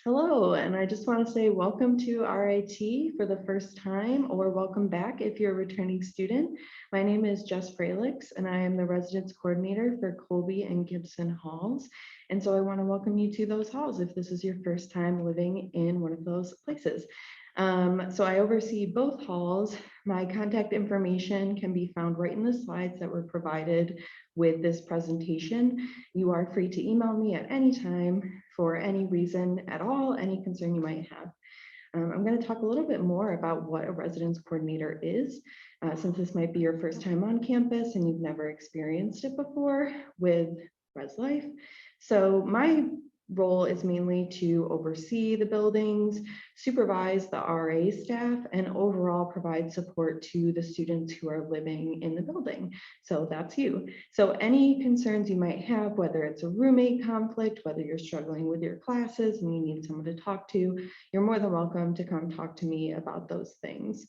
Hello, and I just want to say welcome to RIT for the first time, or welcome back if you're a returning student. My name is Jess Fralix, and I am the residence coordinator for Colby and Gibson halls. And so I want to welcome you to those halls if this is your first time living in one of those places. So I oversee both halls. My contact information can be found right in the slides that were provided with this presentation. You are free to email me at any time for any reason at all, any concern you might have. I'm going to talk a little bit more about what a residence coordinator is, since this might be your first time on campus and you've never experienced it before with Res Life. So my role is mainly to oversee the buildings, supervise the RA staff, and overall provide support to the students who are living in the building. So that's you. So any concerns you might have, whether it's a roommate conflict, whether you're struggling with your classes and you need someone to talk to, you're more than welcome to come talk to me about those things.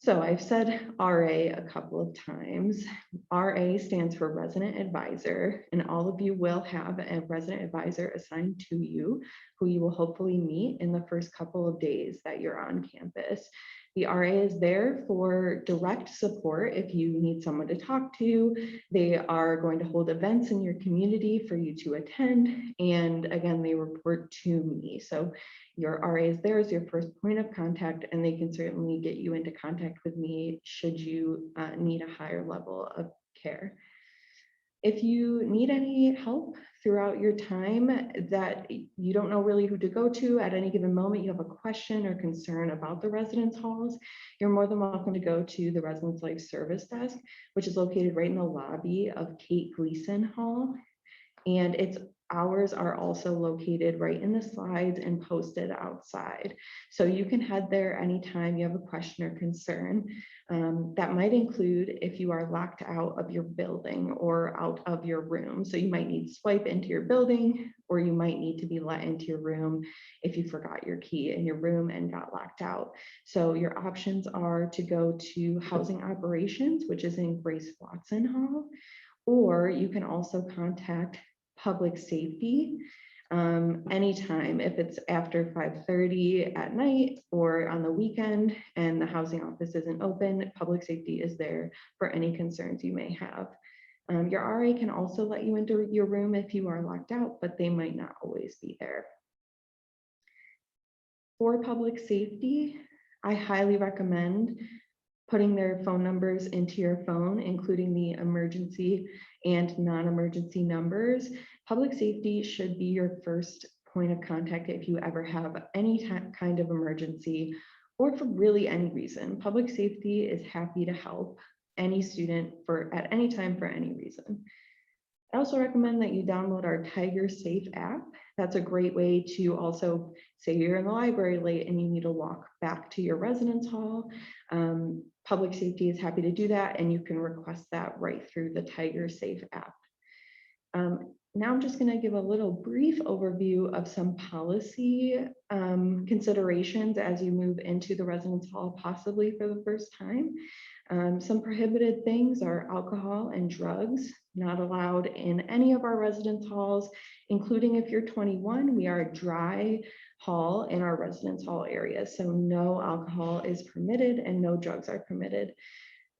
So I've said RA a couple of times. RA stands for resident advisor, and all of you will have a resident advisor assigned to you, who you will hopefully meet in the first couple of days that you're on campus. The RA is there for direct support if you need someone to talk to. They are going to hold events in your community for you to attend. And again, they report to me. So your RA is there as your first point of contact, and they can certainly get you into contact with me should you need a higher level of care. If you need any help throughout your time that you don't know really who to go to at any given moment, you have a question or concern about the residence halls, you're more than welcome to go to the Residence Life Service Desk, which is located right in the lobby of Kate Gleason Hall. And its hours are also located right in the slides and posted outside. So you can head there anytime you have a question or concern. That might include if you are locked out of your building or out of your room. So you might need to swipe into your building, or you might need to be let into your room if you forgot your key in your room and got locked out. So your options are to go to Housing Operations, which is in Grace Watson Hall, or you can also contact Public Safety anytime if it's after 5:30 at night or on the weekend and the housing office isn't open. Public Safety is there for any concerns you may have. Your RA can also let you into your room if you are locked out, but they might not always be there. For Public Safety, I highly recommend putting their phone numbers into your phone, including the emergency and non-emergency numbers. Public Safety should be your first point of contact if you ever have any kind of emergency or for really any reason. Public Safety is happy to help any student at any time for any reason. I also recommend that you download our Tiger Safe app. That's a great way to also say you're in the library late and you need to walk back to your residence hall. Public Safety is happy to do that, and you can request that right through the Tiger Safe app. Now I'm just going to give a little brief overview of some policy considerations as you move into the residence hall, possibly for the first time. Some prohibited things are alcohol and drugs, not allowed in any of our residence halls, including if you're 21. We are a dry hall in our residence hall area, so no alcohol is permitted and no drugs are permitted.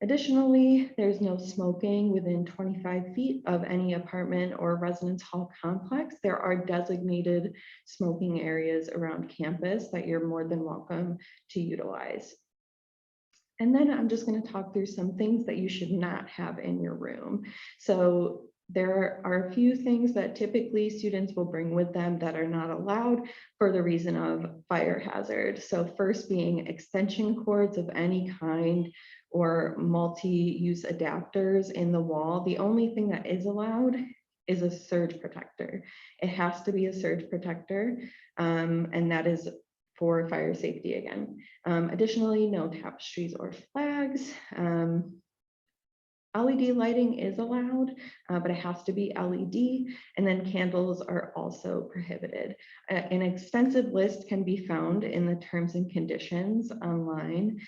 Additionally, there's no smoking within 25 feet of any apartment or residence hall complex. There are designated smoking areas around campus that you're more than welcome to utilize. And then I'm just going to talk through some things that you should not have in your room. So there are a few things that typically students will bring with them that are not allowed for the reason of fire hazard. So first being extension cords of any kind or multi-use adapters in the wall. The only thing that is allowed is a surge protector. It has to be a surge protector, and that is for fire safety again. Additionally, no tapestries or flags. LED lighting is allowed, but it has to be LED, and then candles are also prohibited. An extensive list can be found in the terms and conditions online,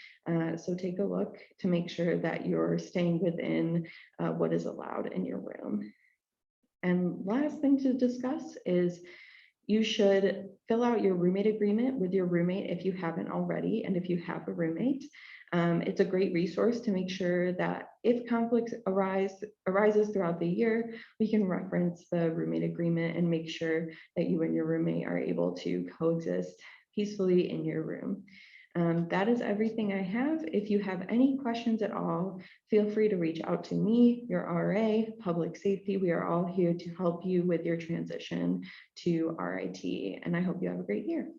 so take a look to make sure that you're staying within what is allowed in your room. And last thing to discuss is You should fill out your roommate agreement with your roommate if you haven't already, and if you have a roommate. It's a great resource to make sure that if conflicts arises throughout the year, we can reference the roommate agreement and make sure that you and your roommate are able to coexist peacefully in your room. That is everything I have. If you have any questions at all, feel free to reach out to me, your RA, public safety. We are all here to help you with your transition to RIT, and I hope you have a great year.